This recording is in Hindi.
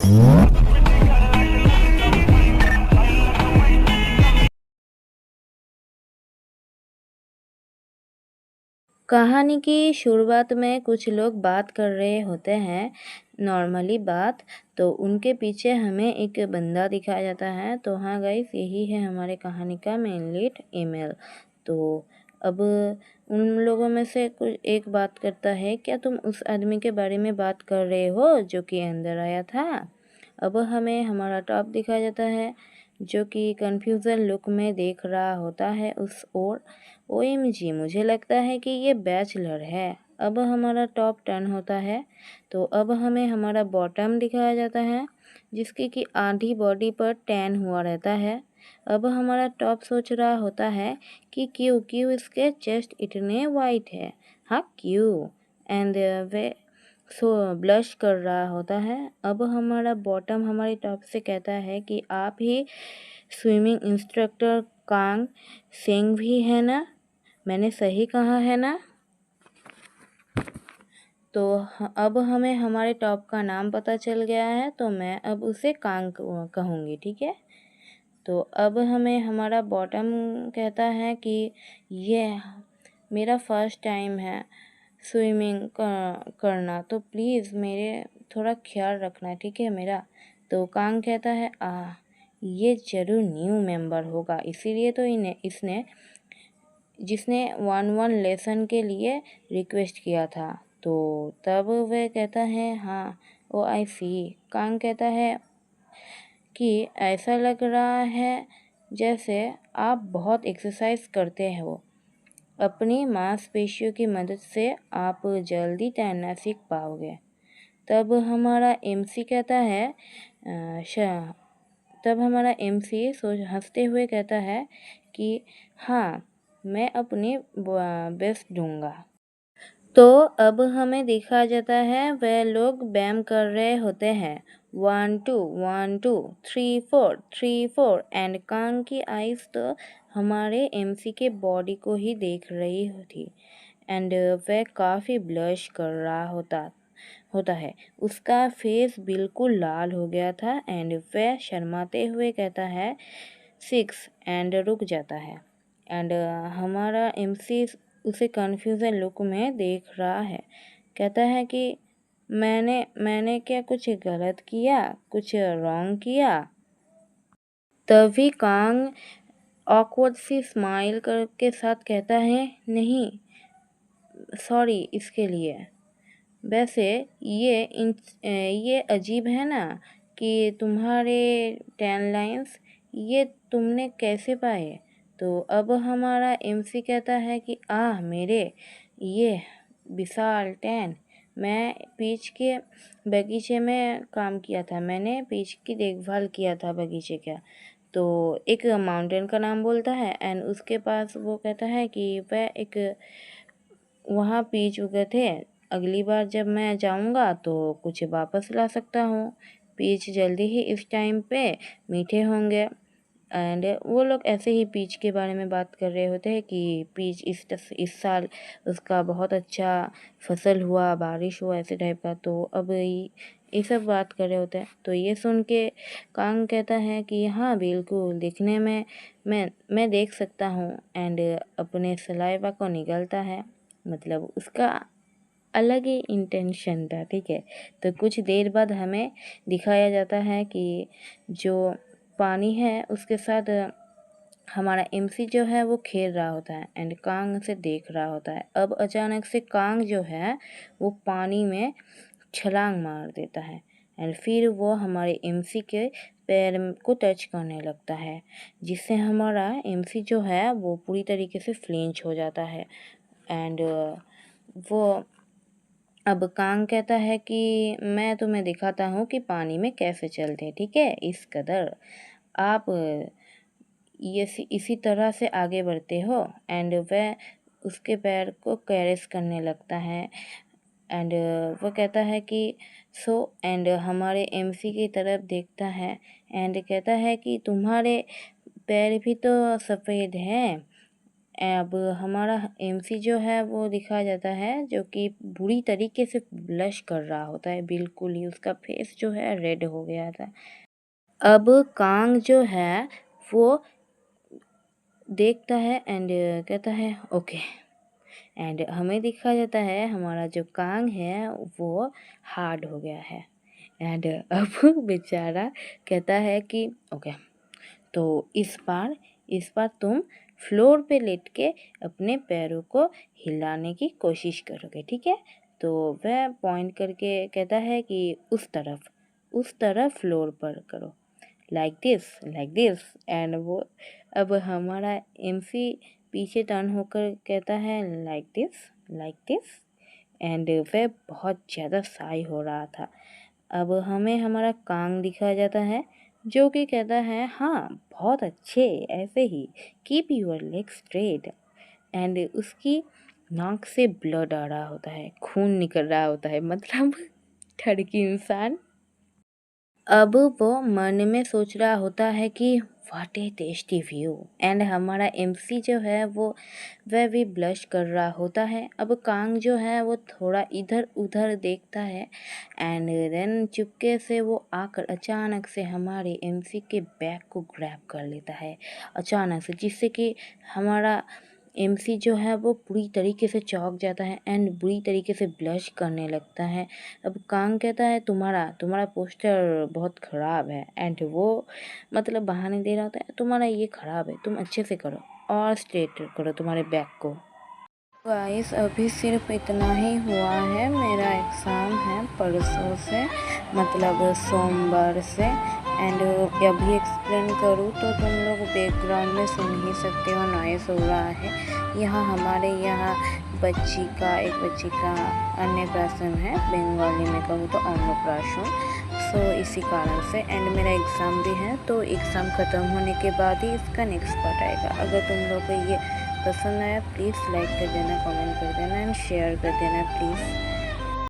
कहानी की शुरुआत में कुछ लोग बात कर रहे होते हैं, नॉर्मली बात। तो उनके पीछे हमें एक बंदा दिखाया जाता है। तो हाँ गाइस, यही है हमारे कहानी का मेन लीड ईमेल। तो अब उन लोगों में से कोई एक बात करता है, क्या तुम उस आदमी के बारे में बात कर रहे हो जो कि अंदर आया था? अब हमें हमारा टॉप दिखाया जाता है, जो कि कन्फ्यूज़न लुक में देख रहा होता है उस ओर। ओएमजी, मुझे लगता है कि ये बैचलर है। अब हमारा टॉप टर्न होता है। तो अब हमें हमारा बॉटम दिखाया जाता है, जिसकी कि आधी बॉडी पर टैन हुआ रहता है। अब हमारा टॉप सोच रहा होता है कि क्यों क्यों इसके चेस्ट इतने वाइट है, हाँ क्यों। एंड वे सो ब्लश कर रहा होता है। अब हमारा बॉटम हमारे टॉप से कहता है कि आप ही स्विमिंग इंस्ट्रक्टर कांग सिंह भी है ना? मैंने सही कहा है ना? तो अब हमें हमारे टॉप का नाम पता चल गया है, तो मैं अब उसे कांग कहूँगी, ठीक है। तो अब हमें हमारा बॉटम कहता है कि ये मेरा फर्स्ट टाइम है स्विमिंग करना, तो प्लीज़ मेरे थोड़ा ख्याल रखना, ठीक है मेरा। तो कांग कहता है ये ज़रूर न्यू मेंबर होगा, इसीलिए तो इन्हें इसने जिसने 1-1 लेसन के लिए रिक्वेस्ट किया था। तो तब वह कहता है हाँ, ओ आई सी। कांग कहता है कि ऐसा लग रहा है जैसे आप बहुत एक्सरसाइज करते हो। अपनी मांसपेशियों की मदद से आप जल्दी तैरना सीख पाओगे। तब हमारा एमसी कहता है तब हमारा एमसी हंसते हुए कहता है कि हाँ, मैं अपनी बेस्ट दूंगा। तो अब हमें देखा जाता है वह लोग बैम कर रहे होते हैं, 1 2 1 2 3 4 3 4। एंड कांग की आइज़ तो हमारे एमसी के बॉडी को ही देख रही थी। एंड वह काफ़ी ब्लश कर रहा होता है। उसका फेस बिल्कुल लाल हो गया था। एंड वह शर्माते हुए कहता है 6 एंड रुक जाता है। एंड हमारा एमसी उसे कन्फ्यूज़न लुक में देख रहा है। कहता है कि मैंने क्या कुछ गलत किया, कुछ रॉन्ग किया? तभी कांग ऑकवर्ड सी स्माइल करके साथ कहता है नहीं, सॉरी इसके लिए। वैसे ये अजीब है ना कि तुम्हारे 10 लाइन्स ये तुमने कैसे पाए? तो अब हमारा एमसी कहता है कि मेरे ये विशाल 10, मैं पीच के बगीचे में काम किया था, मैंने पीच की देखभाल किया था बगीचे का। तो एक माउंटेन का नाम बोलता है। एंड उसके पास वो कहता है कि वह एक वहाँ पीच उगे थे, अगली बार जब मैं जाऊँगा तो कुछ वापस ला सकता हूँ। पीच जल्दी ही इस टाइम पे मीठे होंगे। एंड वो लोग ऐसे ही पीच के बारे में बात कर रहे होते हैं कि पीच इस साल उसका बहुत अच्छा फसल हुआ, बारिश हुआ, ऐसे टाइप का। तो अब ये सब बात कर रहे होते हैं। तो ये सुन के कांग कहता है कि हाँ बिल्कुल, दिखने में मैं देख सकता हूँ। एंड अपने सलाइवा को निगलता है, मतलब उसका अलग ही इंटेंशन था, ठीक है। तो कुछ देर बाद हमें दिखाया जाता है कि जो पानी है उसके साथ हमारा एमसी जो है वो खेल रहा होता है। एंड कांग उसे देख रहा होता है। अब अचानक से कांग जो है वो पानी में छलांग मार देता है। एंड फिर वो हमारे एमसी के पैर को टच करने लगता है, जिससे हमारा एमसी जो है वो पूरी तरीके से फ्लिंच हो जाता है। एंड वो अब कांग कहता है कि मैं तुम्हें दिखाता हूँ कि पानी में कैसे चलते, ठीक है। इस कदर आप ये इसी तरह से आगे बढ़ते हो। एंड वह उसके पैर को कैरेस करने लगता है। एंड वो कहता है कि एंड हमारे एमसी की तरफ देखता है एंड कहता है कि तुम्हारे पैर भी तो सफ़ेद हैं। अब हमारा एमसी जो है वो दिखाया जाता है जो कि बुरी तरीके से ब्लश कर रहा होता है, बिल्कुल ही उसका फेस जो है रेड हो गया था। अब कांग जो है वो देखता है एंड कहता है ओके, एंड हमें दिखा जाता है हमारा जो कांग है वो हार्ड हो गया है। एंड अब बेचारा कहता है कि ओके, तो इस बार तुम फ्लोर पे लेट के अपने पैरों को हिलाने की कोशिश करोगे, ठीक है? तो वह पॉइंट करके कहता है कि उस तरफ फ्लोर पर करो, लाइक दिस। एंड वो अब हमारा एमसी पीछे टर्न होकर कहता है लाइक दिस। एंड वह बहुत ज़्यादा साई हो रहा था। अब हमें हमारा कांग दिखाया जाता है जो कि कहता है हाँ बहुत अच्छे, ऐसे ही keep your leg straight. And उसकी नाक से ब्लड आ रहा होता है, खून निकल रहा होता है, मतलब ठड़की इंसान। अब वो मन में सोच रहा होता है कि what A tasty view. And हमारा एमसी जो है वह भी ब्लश कर रहा होता है। अब कांग जो है वो थोड़ा इधर उधर देखता है एंड देन चुपके से वो आकर अचानक से हमारे एमसी के बैग को ग्रैब कर लेता है अचानक से, जिससे कि हमारा एमसी जो है वो पूरी तरीके से चौंक जाता है एंड बुरी तरीके से ब्लश करने लगता है। अब कांग कहता है तुम्हारा पोस्टर बहुत ख़राब है। एंड वो मतलब बहाने दे रहा होता है तुम्हारा ये ख़राब है, तुम अच्छे से करो और स्ट्रेट करो तुम्हारे बैग को। गाइस अभी सिर्फ इतना ही हुआ है, मेरा एग्ज़ाम है परसों से, मतलब सोमवार से। एंड अभी एक्सप्लेन करूँ तो तुम लोग बैकग्राउंड में सुन ही सकते हो, नॉइस हो रहा है। यहाँ हमारे यहाँ एक बच्ची का अन्नप्राशन है, बंगाली में कहूँ तो अन्नप्राशन। सो इसी कारण से एंड मेरा एग्ज़ाम भी है, तो एग्ज़ाम ख़त्म होने के बाद ही इसका नेक्स्ट पार्ट आएगा। अगर तुम लोग को ये पसंद आया प्लीज़ लाइक कर देना, कमेंट कर देना एंड शेयर कर देना प्लीज़।